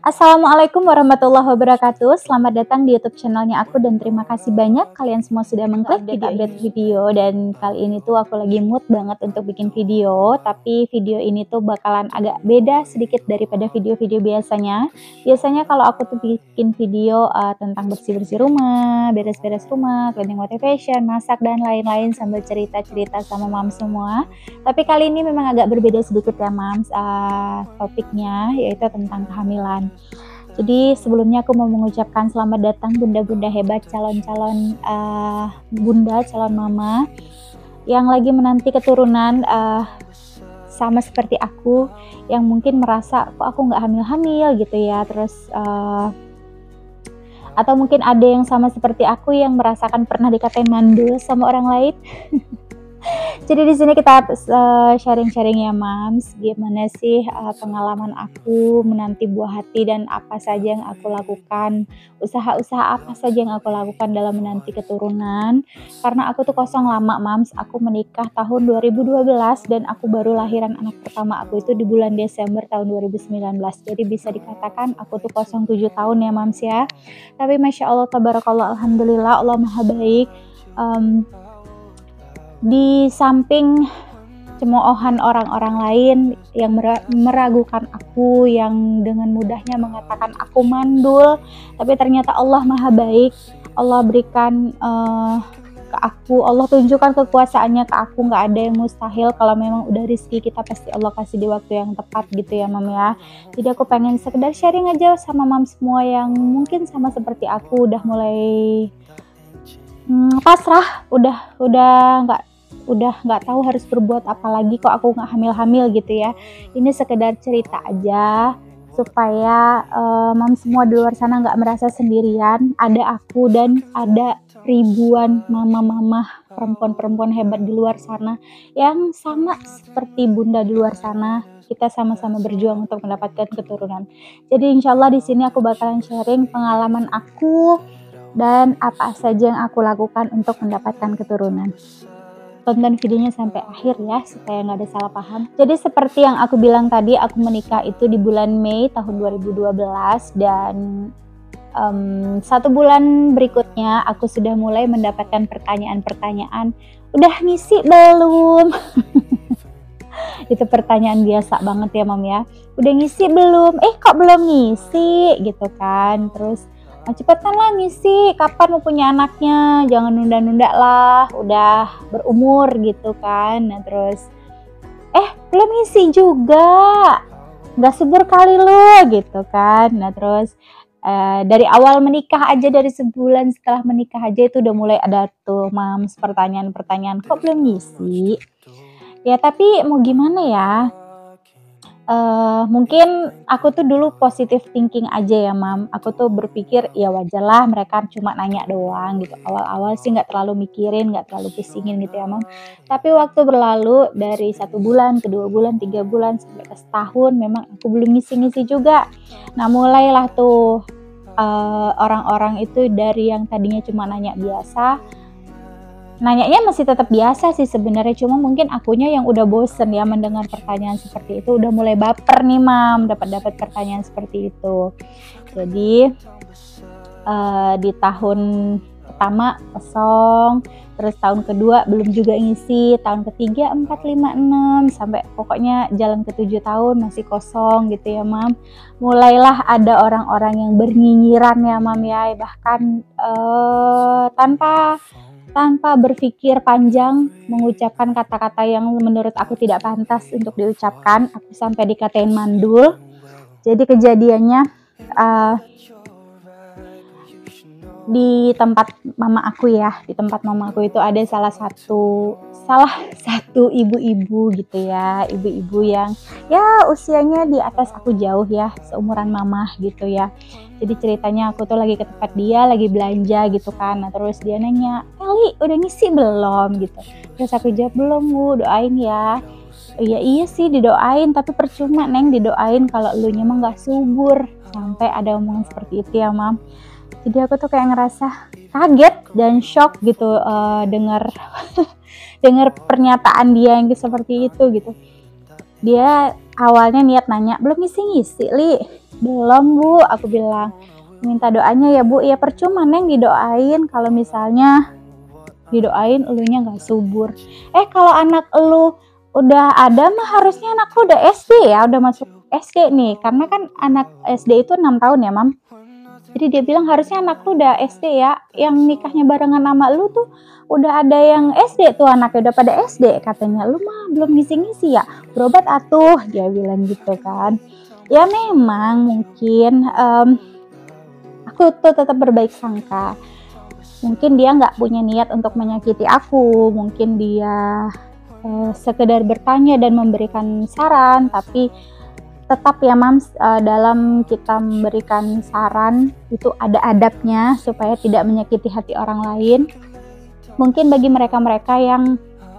Assalamualaikum warahmatullahi wabarakatuh. Selamat datang di YouTube channelnya aku dan terima kasih banyak kalian semua sudah mengklik update video. Dan kali ini tuh aku lagi mood banget untuk bikin video, tapi video ini tuh bakalan agak beda sedikit daripada video-video biasanya. Biasanya kalau aku tuh bikin video tentang bersih-bersih rumah, beres-beres rumah, cleaning motivation, masak dan lain-lain sambil cerita-cerita sama mom semua. Tapi kali ini memang agak berbeda sedikit ya mams, topiknya yaitu tentang kehamilan. Jadi sebelumnya aku mau mengucapkan selamat datang bunda-bunda hebat, calon-calon bunda, calon mama yang lagi menanti keturunan, sama seperti aku yang mungkin merasa kok aku nggak hamil-hamil gitu ya. Terus atau mungkin ada yang sama seperti aku yang merasakan pernah dikatain mandul sama orang lain. Jadi di sini kita sharing-sharing ya mams, gimana sih pengalaman aku menanti buah hati dan apa saja yang aku lakukan, usaha-usaha apa saja yang aku lakukan dalam menanti keturunan. Karena aku tuh kosong lama mams, aku menikah tahun 2012 dan aku baru lahiran anak pertama aku itu di bulan Desember tahun 2019. Jadi bisa dikatakan aku tuh kosong 7 tahun ya mams ya. Tapi Masya Allah, tabarakallah, alhamdulillah, Allah maha baik. Di samping cemoohan orang-orang lain yang meragukan aku, yang dengan mudahnya mengatakan aku mandul, tapi ternyata Allah maha baik. Allah berikan ke aku, Allah tunjukkan kekuasaannya ke aku. Nggak ada yang mustahil. Kalau memang udah rezeki kita pasti Allah kasih di waktu yang tepat gitu ya mam ya. Jadi aku pengen sekedar sharing aja sama mam semua yang mungkin sama seperti aku, udah mulai pasrah, udah nggak tahu harus berbuat apa lagi, kok aku nggak hamil-hamil gitu ya. Ini sekedar cerita aja supaya mam semua di luar sana nggak merasa sendirian. Ada aku dan ada ribuan mama-mama, perempuan-perempuan hebat di luar sana yang sama seperti bunda di luar sana. Kita sama-sama berjuang untuk mendapatkan keturunan. Jadi insya Allah di sini aku bakalan sharing pengalaman aku dan apa saja yang aku lakukan untuk mendapatkan keturunan. Tonton videonya sampai akhir ya supaya nggak ada salah paham. Jadi seperti yang aku bilang tadi, aku menikah itu di bulan Mei tahun 2012 dan 1 bulan berikutnya aku sudah mulai mendapatkan pertanyaan-pertanyaan, udah ngisi belum? Itu pertanyaan biasa banget ya mam ya. Udah ngisi belum? Kok belum ngisi gitu kan. Terus cepetan lah ngisi, kapan mau punya anaknya, jangan nunda-nunda lah, udah berumur gitu kan. Nah terus belum ngisi juga, nggak subur kali lo gitu kan. Nah terus dari awal menikah aja, dari sebulan setelah menikah aja itu udah mulai ada tuh mams pertanyaan-pertanyaan, kok belum ngisi ya. Tapi mau gimana ya, mungkin aku tuh dulu positive thinking aja ya mam. Aku tuh berpikir ya wajar lah, mereka cuma nanya doang gitu. Awal-awal sih nggak terlalu mikirin, nggak terlalu pusingin gitu ya mam. Tapi waktu berlalu dari 1 bulan ke 2 bulan, 3 bulan sampai ke setahun, memang aku belum ngisi-ngisi juga. Nah mulailah tuh orang-orang itu dari yang tadinya cuma nanya biasa, nanyanya masih tetap biasa sih sebenarnya, cuma mungkin akunya yang udah bosen ya mendengar pertanyaan seperti itu, udah mulai baper nih mam dapat pertanyaan seperti itu. Jadi di tahun pertama kosong, terus tahun kedua belum juga ngisi, tahun ketiga 4, 5, 6 sampai pokoknya jalan ke 7 tahun masih kosong gitu ya mam. Mulailah ada orang-orang yang bernyinyiran ya mam ya, bahkan tanpa berpikir panjang mengucapkan kata-kata yang menurut aku tidak pantas untuk diucapkan. Aku sampai dikatain mandul. Jadi kejadiannya di tempat mama aku ya, di tempat mama aku itu ada salah satu ibu-ibu gitu ya, ibu-ibu yang ya usianya di atas aku jauh ya, seumuran mama gitu ya. Jadi ceritanya aku tuh lagi ke tempat dia, lagi belanja gitu kan. Nah terus dia nanya, Eli udah ngisi belum gitu. Terus aku jawab, belum bu, doain ya. Iya sih didoain, tapi percuma neng didoain kalau elunya mah gak subur. Sampai ada omongan seperti itu ya mam. Jadi aku tuh kayak ngerasa kaget dan shock gitu dengar pernyataan dia yang seperti itu gitu. Dia awalnya niat nanya, belum ngisi-ngisi li, Belum Bu, aku bilang. Minta doanya ya Bu. Ya percuma Neng didoain kalau misalnya didoain elunya nggak subur. Kalau anak elu udah ada mah harusnya anak lu udah SD ya, udah masuk SD nih. Karena kan anak SD itu 6 tahun ya Mam. Jadi dia bilang harusnya anak lu udah SD ya, yang nikahnya barengan sama lu tuh udah ada yang SD tuh anaknya udah pada SD katanya. Lu mah belum ngisi-ngisi ya, berobat atuh, dia bilang gitu kan. Ya memang mungkin aku tuh tetap berbaik sangka. Mungkin dia nggak punya niat untuk menyakiti aku, mungkin dia sekedar bertanya dan memberikan saran, tapi tetap ya Mams, dalam kita memberikan saran itu ada adabnya supaya tidak menyakiti hati orang lain. Mungkin bagi mereka-mereka yang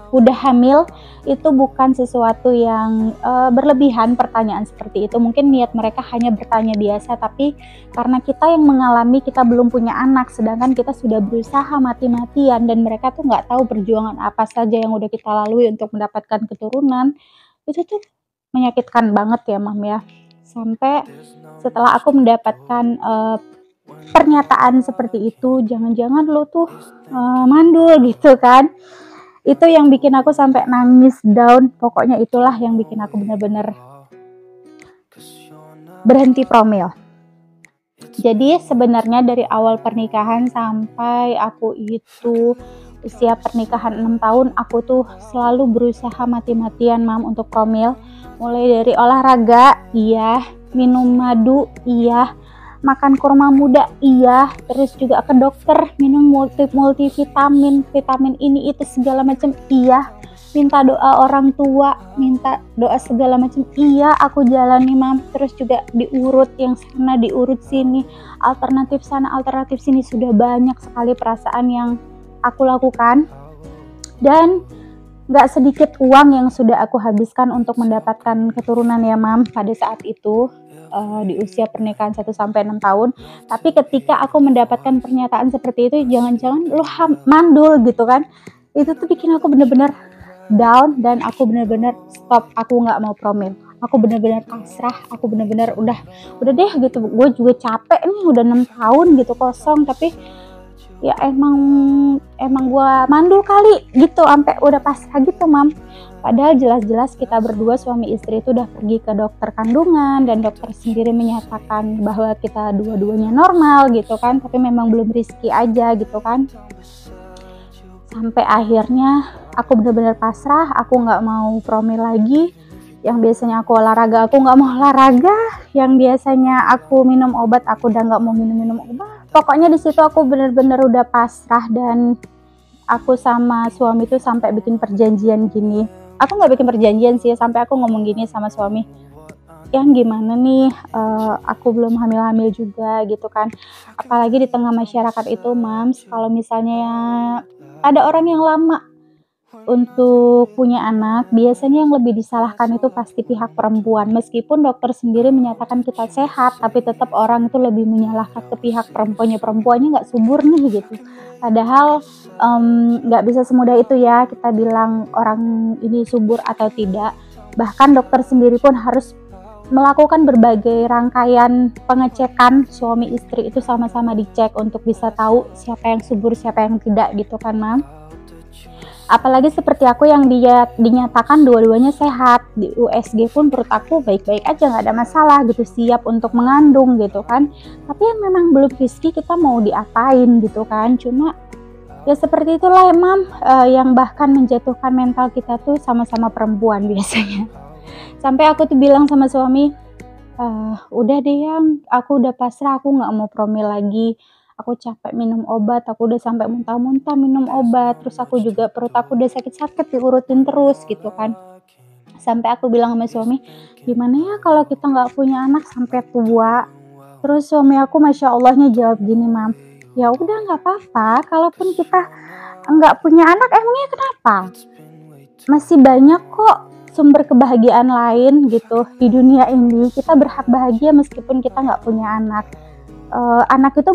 udah hamil itu bukan sesuatu yang berlebihan pertanyaan seperti itu. Mungkin niat mereka hanya bertanya biasa, tapi karena kita yang mengalami, kita belum punya anak, sedangkan kita sudah berusaha mati-matian dan mereka tuh nggak tahu perjuangan apa saja yang udah kita lalui untuk mendapatkan keturunan. Itu tuh menyakitkan banget ya Mam ya. Sampai setelah aku mendapatkan pernyataan seperti itu, jangan-jangan lu tuh mandul gitu kan. Itu yang bikin aku sampai nangis down. Pokoknya itulah yang bikin aku benar-benar berhenti promil. Jadi sebenarnya dari awal pernikahan sampai aku itu usia pernikahan 6 tahun, aku tuh selalu berusaha mati-matian Mam untuk promil. Mulai dari olahraga, iya, minum madu, iya, makan kurma muda, iya, terus juga ke dokter, minum multivitamin, vitamin ini itu segala macam, iya, minta doa orang tua, minta doa segala macam, iya, aku jalani Mam. Terus juga diurut yang sana, diurut sini, alternatif sana, alternatif sini, sudah banyak sekali perasaan yang aku lakukan. Dan gak sedikit uang yang sudah aku habiskan untuk mendapatkan keturunan ya Mam pada saat itu, di usia pernikahan 1-6 tahun. Tapi ketika aku mendapatkan pernyataan seperti itu, jangan-jangan lu mandul gitu kan, itu tuh bikin aku bener-bener down dan aku bener-bener stop. Aku gak mau promil, aku bener-bener pasrah, aku bener-bener udah deh gitu. Gue juga capek nih, udah 6 tahun gitu kosong, tapi ya emang gue mandul kali gitu, sampai udah pasrah gitu Mam. Padahal jelas-jelas kita berdua suami istri itu udah pergi ke dokter kandungan dan dokter sendiri menyatakan bahwa kita dua-duanya normal gitu kan, tapi memang belum rezeki aja gitu kan. Sampai akhirnya aku benar-benar pasrah, aku nggak mau promil lagi. Yang biasanya aku olahraga, aku nggak mau olahraga. Yang biasanya aku minum obat, aku udah nggak mau minum obat. Pokoknya di situ aku benar-benar udah pasrah, dan aku sama suami tuh sampai bikin perjanjian gini. Aku nggak bikin perjanjian sih, sampai aku ngomong gini sama suami, yang gimana nih, aku belum hamil-hamil juga gitu kan. Apalagi di tengah masyarakat itu Mams, kalau misalnya ada orang yang lama untuk punya anak, biasanya yang lebih disalahkan itu pasti pihak perempuan. Meskipun dokter sendiri menyatakan kita sehat, tapi tetap orang itu lebih menyalahkan ke pihak perempuannya nggak subur nih gitu. Padahal nggak bisa semudah itu ya kita bilang orang ini subur atau tidak. Bahkan dokter sendiri pun harus melakukan berbagai rangkaian pengecekan suami istri itu sama-sama dicek untuk bisa tahu siapa yang subur, siapa yang tidak gitu kan Mam. Apalagi seperti aku yang dinyatakan dua-duanya sehat, di USG pun perut aku baik-baik aja, nggak ada masalah gitu, siap untuk mengandung gitu kan. Tapi yang memang belum rezeki, kita mau diapain gitu kan. Cuma ya seperti itulah Mam, yang bahkan menjatuhkan mental kita tuh sama-sama perempuan biasanya. Sampai aku tuh bilang sama suami, udah deh yang, aku udah pasrah, aku nggak mau promil lagi. Aku capek minum obat, aku udah sampai muntah-muntah minum obat, terus aku juga perut aku udah sakit-sakit diurutin terus gitu kan. Sampai aku bilang sama suami, gimana ya kalau kita nggak punya anak sampai tua? Terus suami aku Masya Allahnya jawab gini Mam, ya udah nggak apa-apa, kalaupun kita nggak punya anak emangnya kenapa? Masih banyak kok sumber kebahagiaan lain gitu di dunia ini. Kita berhak bahagia meskipun kita nggak punya anak. Anak itu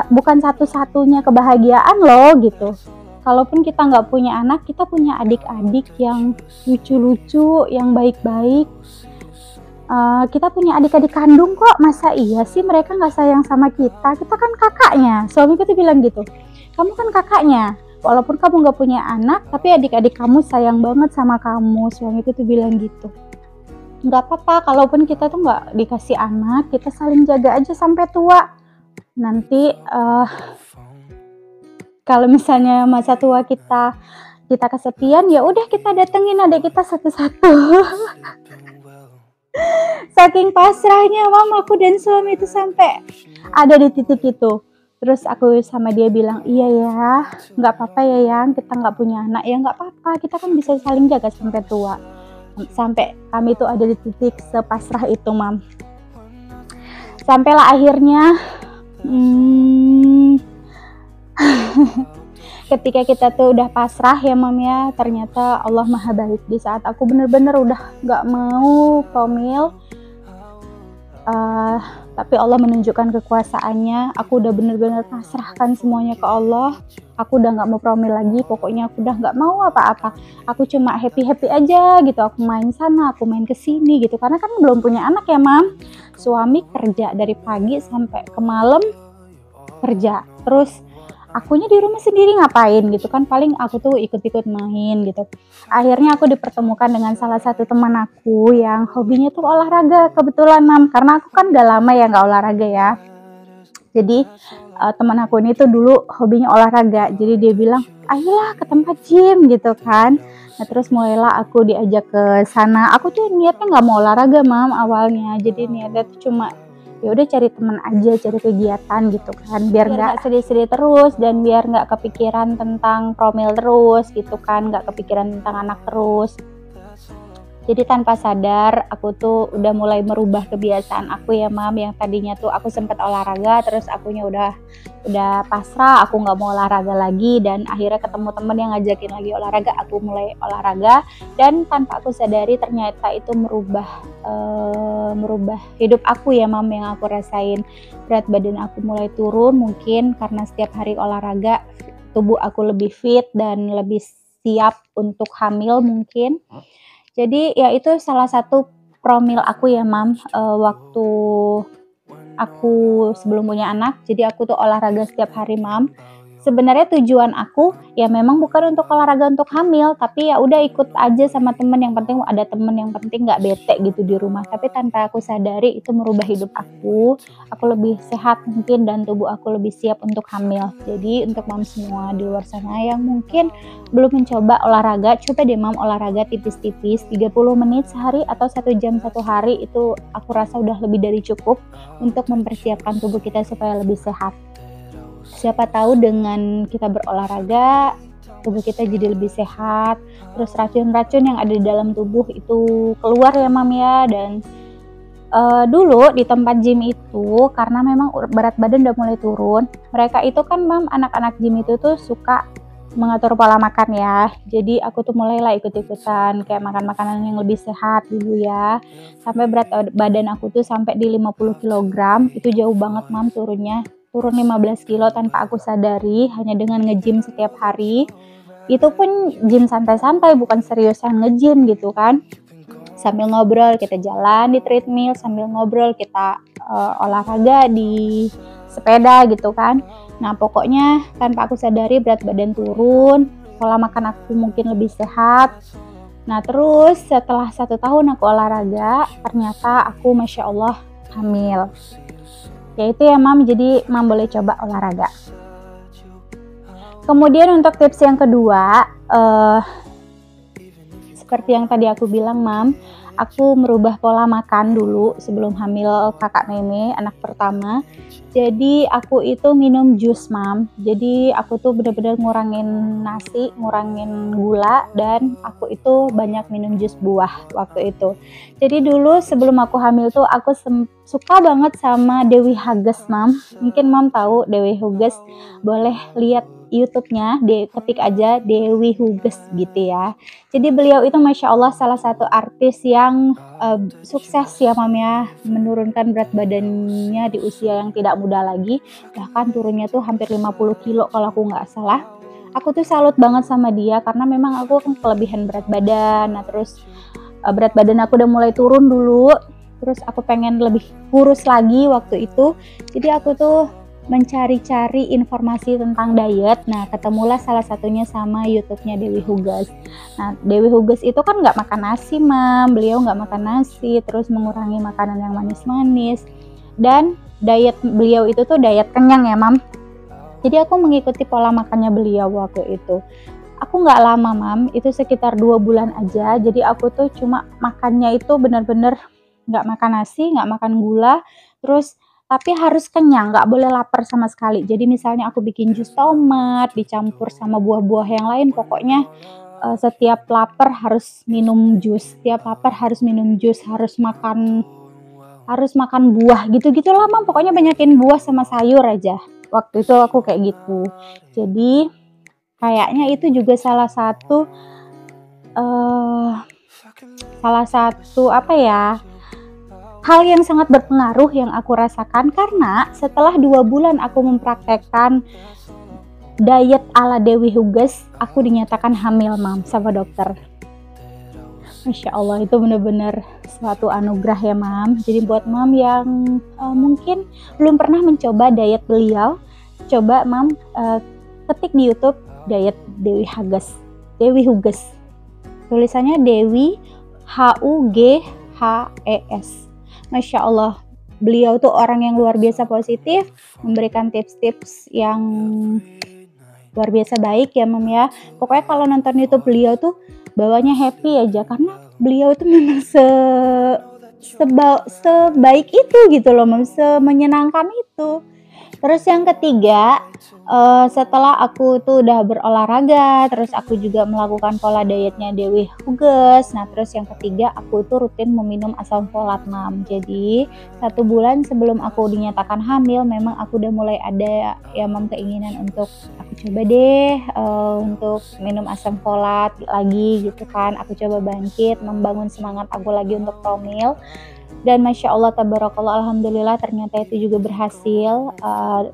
bukan satu-satunya kebahagiaan loh gitu. Kalaupun kita nggak punya anak, kita punya adik-adik yang lucu-lucu, yang baik-baik. Kita punya adik-adik kandung kok, masa iya sih mereka nggak sayang sama kita? Kita kan kakaknya. Suamiku tuh bilang gitu, kamu kan kakaknya, walaupun kamu nggak punya anak, tapi adik-adik kamu sayang banget sama kamu. Suamiku tuh bilang gitu. Nggak apa-apa, kalaupun kita tuh nggak dikasih anak, kita saling jaga aja sampai tua. Nanti kalau misalnya masa tua kita kesepian, ya udah kita datengin adik kita satu-satu. Saking pasrahnya Mam, aku dan suami itu sampai ada di titik itu. Terus aku sama dia bilang, iya ya, nggak apa-apa ya Yang, kita nggak punya anak ya nggak apa-apa, kita kan bisa saling jaga sampai tua. Sampai kami tuh ada di titik sepasrah itu Mam. Sampailah akhirnya ketika kita tuh udah pasrah ya Mam ya, ternyata Allah Maha Baik. Di saat aku bener-bener udah gak mau promil, tapi Allah menunjukkan kekuasaannya. Aku udah bener-bener pasrahkan semuanya ke Allah. Aku udah gak mau promil lagi, pokoknya aku udah gak mau apa-apa. Aku cuma happy-happy aja gitu, aku main sana, aku main kesini gitu. Karena kan belum punya anak ya Mam. Suami kerja dari pagi sampai ke malam kerja, terus akunya di rumah sendiri ngapain gitu kan, paling aku tuh ikut-ikut main gitu. Akhirnya aku dipertemukan dengan salah satu teman aku yang hobinya tuh olahraga kebetulan Mam, karena aku kan udah lama ya nggak olahraga ya. Jadi teman aku ini tuh dulu hobinya olahraga, jadi dia bilang ayolah ke tempat gym gitu kan. Nah terus mulailah aku diajak ke sana. Aku tuh niatnya nggak mau olahraga Mam awalnya, jadi niatnya tuh cuma ya udah cari teman aja, cari kegiatan gitu kan, biar nggak sedih-sedih terus dan biar nggak kepikiran tentang promil terus gitu kan, nggak kepikiran tentang anak terus. Jadi tanpa sadar aku tuh udah mulai merubah kebiasaan aku ya Mam, yang tadinya tuh aku sempat olahraga terus akunya udah pasrah, aku nggak mau olahraga lagi, dan akhirnya ketemu temen yang ngajakin lagi olahraga, aku mulai olahraga, dan tanpa aku sadari ternyata itu merubah hidup aku ya Mam, yang aku rasain. Berat badan aku mulai turun, mungkin karena setiap hari olahraga tubuh aku lebih fit dan lebih siap untuk hamil mungkin. Jadi ya itu salah satu promil aku ya Mam, waktu aku sebelum punya anak. Jadi aku tuh olahraga setiap hari Mam. Sebenarnya tujuan aku ya memang bukan untuk olahraga untuk hamil, tapi ya udah ikut aja sama temen, yang penting ada temen, yang penting nggak bete gitu di rumah. Tapi tanpa aku sadari itu merubah hidup aku lebih sehat mungkin, dan tubuh aku lebih siap untuk hamil. Jadi untuk Mam semua di luar sana yang mungkin belum mencoba olahraga, coba deh Mam olahraga tipis-tipis 30 menit sehari atau 1 jam satu hari, itu aku rasa udah lebih dari cukup untuk mempersiapkan tubuh kita supaya lebih sehat. Siapa tahu dengan kita berolahraga, tubuh kita jadi lebih sehat, terus racun-racun yang ada di dalam tubuh itu keluar ya Mam ya. Dan dulu di tempat gym itu, karena memang berat badan udah mulai turun, mereka itu kan Mam, anak-anak gym itu tuh suka mengatur pola makan ya. Jadi aku tuh mulailah ikut-ikutan kayak makan makanan yang lebih sehat dulu ya. Sampai berat badan aku tuh sampai di 50 kg, itu jauh banget Mam turunnya. Turun 15 kilo tanpa aku sadari, hanya dengan nge-gym setiap hari. Itu pun gym santai-santai, bukan seriusan nge-gym gitu kan. Sambil ngobrol kita jalan di treadmill, sambil ngobrol kita olahraga di sepeda gitu kan. Nah pokoknya tanpa aku sadari berat badan turun, pola makan aku mungkin lebih sehat. Nah terus setelah 1 tahun aku olahraga, ternyata aku Masya Allah hamil. Ya itu ya Mam, jadi Mam boleh coba olahraga. Kemudian untuk tips yang kedua, seperti yang tadi aku bilang Mam, aku merubah pola makan dulu sebelum hamil kakak Meme, anak pertama. Jadi aku itu minum jus Mam, jadi aku tuh benar-benar ngurangin nasi, ngurangin gula, dan aku itu banyak minum jus buah waktu itu. Jadi dulu sebelum aku hamil tuh aku suka banget sama Dewi Huges Mam. Mungkin Mam tahu Dewi Huges, boleh lihat YouTube-nya, ketik aja Dewi Huges gitu ya. Jadi beliau itu Masya Allah salah satu artis yang sukses ya Mam ya, menurunkan berat badannya di usia yang tidak muda lagi, bahkan turunnya tuh hampir 50 kilo kalau aku nggak salah. Aku tuh salut banget sama dia karena memang aku kan kelebihan berat badan. Nah terus berat badan aku udah mulai turun dulu. terus aku pengen lebih kurus lagi waktu itu. Jadi aku tuh mencari-cari informasi tentang diet. Nah, ketemulah salah satunya sama YouTube-nya Dewi Huges. Nah, Dewi Huges itu kan nggak makan nasi, Mam. Beliau nggak makan nasi, terus mengurangi makanan yang manis-manis. Dan diet beliau itu tuh diet kenyang ya, Mam. Jadi aku mengikuti pola makannya beliau waktu itu. Aku nggak lama, Mam. Itu sekitar 2 bulan aja. Jadi aku tuh cuma makannya itu benar-benar nggak makan nasi, nggak makan gula, terus tapi harus kenyang, nggak boleh lapar sama sekali. Jadi misalnya aku bikin jus tomat, dicampur sama buah-buah yang lain, pokoknya setiap lapar harus minum jus, setiap lapar harus minum jus, harus makan buah gitu-gitu lah, Mam. Pokoknya banyakin buah sama sayur aja. Waktu itu aku kayak gitu. Jadi kayaknya itu juga salah satu apa ya, hal yang sangat berpengaruh yang aku rasakan, karena setelah 2 bulan aku mempraktekkan diet ala Dewi Huges, aku dinyatakan hamil, Mam, sama dokter. Masya Allah, itu benar-benar suatu anugerah ya, Mam. Jadi buat Mam yang mungkin belum pernah mencoba diet beliau, coba Mam ketik di YouTube diet Dewi Huges. Tulisannya Dewi Huges. Masya Allah, beliau tuh orang yang luar biasa positif, memberikan tips-tips yang luar biasa baik ya, Mam ya. Pokoknya kalau nonton YouTube beliau tuh bawanya happy aja, karena beliau itu memang sebaik itu gitu loh, Mam, semenyenangkan itu. Terus yang ketiga, setelah aku tuh udah berolahraga, terus aku juga melakukan pola dietnya Dewi Huges. Nah, terus yang ketiga, aku tuh rutin meminum asam folat, Mam. Jadi 1 bulan sebelum aku dinyatakan hamil, memang aku udah mulai ada ya, Mam, keinginan untuk aku coba deh untuk minum asam folat lagi gitu kan. Aku coba bangkit, membangun semangat aku lagi untuk promil. Dan Masya Allah, tabarakallah, alhamdulillah, ternyata itu juga berhasil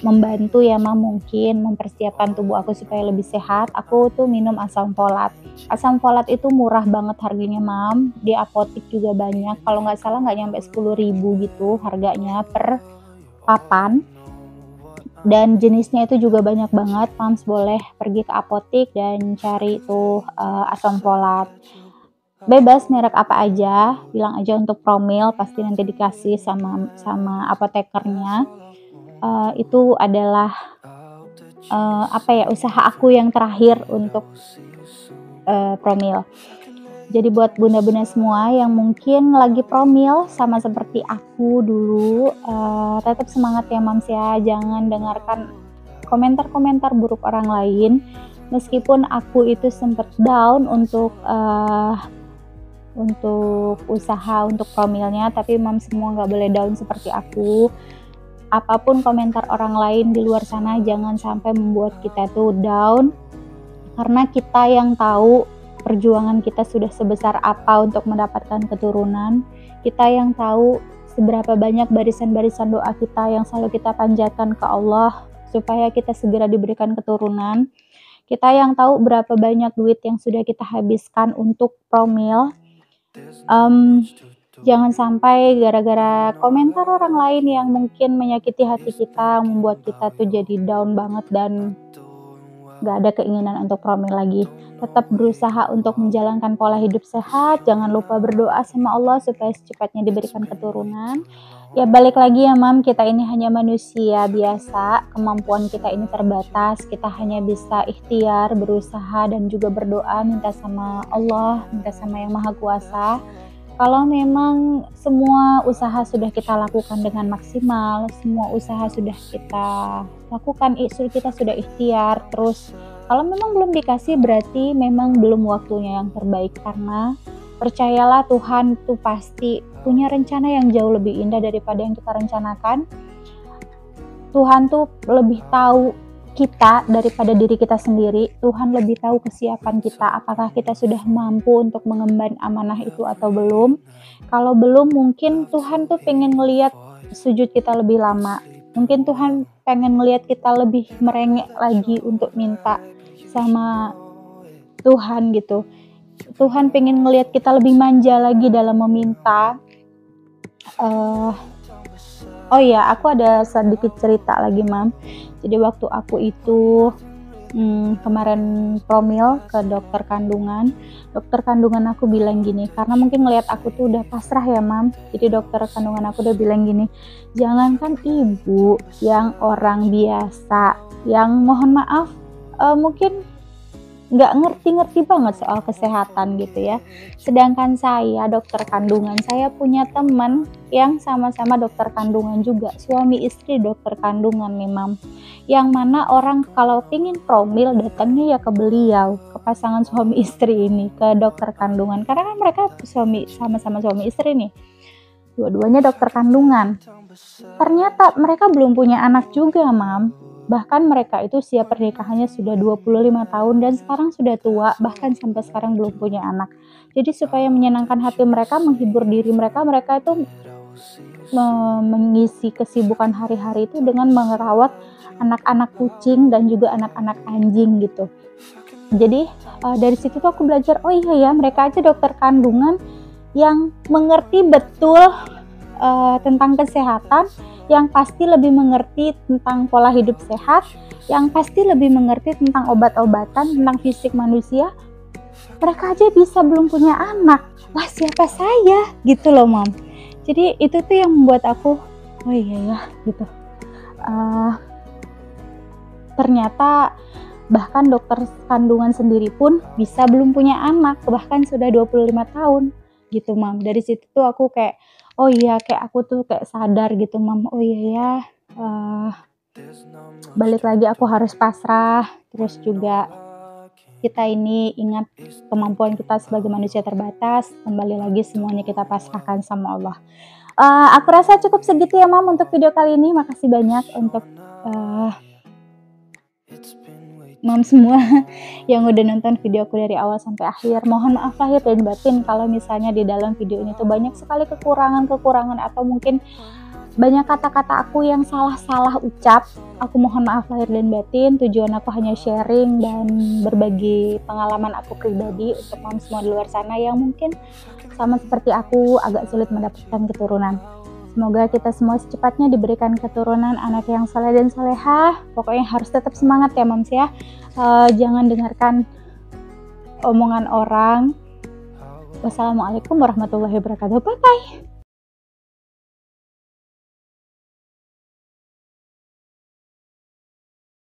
membantu ya, Mam, mungkin mempersiapkan tubuh aku supaya lebih sehat. Aku tuh minum asam folat. Asam folat itu murah banget harganya, Mam. Di apotik juga banyak. Kalau nggak salah nggak nyampe 10.000 gitu harganya per papan. Dan jenisnya itu juga banyak banget, Mams. Boleh pergi ke apotik dan cari tuh asam folat. Bebas merek apa aja, bilang aja untuk promil, pasti nanti dikasih sama apotekernya. Itu adalah usaha aku yang terakhir untuk promil. Jadi buat bunda-bunda semua yang mungkin lagi promil sama seperti aku dulu, tetap semangat ya, Mams ya. Jangan dengarkan komentar-komentar buruk orang lain. Meskipun aku itu sempat down untuk usaha untuk promilnya, tapi Mams semua nggak boleh down seperti aku. Apapun komentar orang lain di luar sana, jangan sampai membuat kita tuh down, karena kita yang tahu perjuangan kita sudah sebesar apa untuk mendapatkan keturunan. Kita yang tahu seberapa banyak barisan-barisan doa kita yang selalu kita panjatkan ke Allah supaya kita segera diberikan keturunan. Kita yang tahu berapa banyak duit yang sudah kita habiskan untuk promil. Jangan sampai gara-gara komentar orang lain yang mungkin menyakiti hati kita, membuat kita tuh jadi down banget dan gak ada keinginan untuk promil lagi. Tetap berusaha untuk menjalankan pola hidup sehat. Jangan lupa berdoa sama Allah supaya secepatnya diberikan keturunan. Ya balik lagi ya, Mam, kita ini hanya manusia biasa, kemampuan kita ini terbatas. Kita hanya bisa ikhtiar, berusaha, dan juga berdoa, minta sama Allah, minta sama Yang Maha Kuasa. Kalau memang semua usaha sudah kita lakukan dengan maksimal, semua usaha sudah kita lakukan, kita sudah ikhtiar, terus kalau memang belum dikasih, berarti memang belum waktunya yang terbaik. Karena percayalah, Tuhan tuh pasti punya rencana yang jauh lebih indah daripada yang kita rencanakan. Tuhan tuh lebih tahu kita daripada diri kita sendiri. Tuhan lebih tahu kesiapan kita, apakah kita sudah mampu untuk mengemban amanah itu atau belum. Kalau belum, mungkin Tuhan tuh pengen ngelihat sujud kita lebih lama. Mungkin Tuhan pengen ngelihat kita lebih merengek lagi untuk minta sama Tuhan gitu. Tuhan pengen ngelihat kita lebih manja lagi dalam meminta. eh oh iya, aku ada sedikit cerita lagi, Mam. Jadi waktu aku itu kemarin promil ke dokter kandungan aku bilang gini, karena mungkin ngelihat aku tuh udah pasrah ya, Mam. Jadi dokter kandungan aku udah bilang gini, jangankan ibu yang orang biasa, yang mohon maaf mungkin nggak ngerti-ngerti banget soal kesehatan gitu ya. Sedangkan saya dokter kandungan, saya punya teman yang sama-sama dokter kandungan juga, suami istri dokter kandungan nih, Mam. Yang mana orang kalau pingin promil datangnya ya ke beliau, ke pasangan suami istri ini, ke dokter kandungan. Karena kan mereka sama-sama suami istri nih, dua-duanya dokter kandungan. Ternyata mereka belum punya anak juga, Mam. Bahkan mereka itu usia pernikahannya sudah 25 tahun dan sekarang sudah tua, bahkan sampai sekarang belum punya anak. Jadi supaya menyenangkan hati mereka, menghibur diri mereka, mereka itu mengisi kesibukan hari-hari itu dengan merawat anak-anak kucing dan juga anak-anak anjing gitu. Jadi dari situ tuh aku belajar, oh iya ya, mereka aja dokter kandungan yang mengerti betul tentang kesehatan, yang pasti lebih mengerti tentang pola hidup sehat, yang pasti lebih mengerti tentang obat-obatan, tentang fisik manusia. Mereka aja bisa belum punya anak, lah siapa saya gitu loh, Mam. Jadi itu tuh yang membuat aku, oh iya ya gitu. Ternyata bahkan dokter kandungan sendiri pun bisa belum punya anak, bahkan sudah 25 tahun gitu, Mam. Dari situ tuh aku kayak, oh iya, kayak aku tuh kayak sadar gitu, Mam. Oh iya ya, balik lagi aku harus pasrah. Terus juga kita ini ingat kemampuan kita sebagai manusia terbatas. Kembali lagi semuanya kita pasrahkan sama Allah. Aku rasa cukup segitu ya, Mam, untuk video kali ini. Makasih banyak untuk Mam semua yang udah nonton videoku dari awal sampai akhir. Mohon maaf lahir dan batin kalau misalnya di dalam video ini tuh banyak sekali kekurangan atau mungkin banyak kata-kata aku yang salah ucap. Aku mohon maaf lahir dan batin. Tujuan aku hanya sharing dan berbagi pengalaman aku pribadi untuk Mam semua di luar sana yang mungkin sama seperti aku agak sulit mendapatkan keturunan. Semoga kita semua secepatnya diberikan keturunan anak yang saleh dan salehah. Pokoknya harus tetap semangat ya, Moms ya. Jangan dengarkan omongan orang. Wassalamualaikum warahmatullahi wabarakatuh. Bye-bye.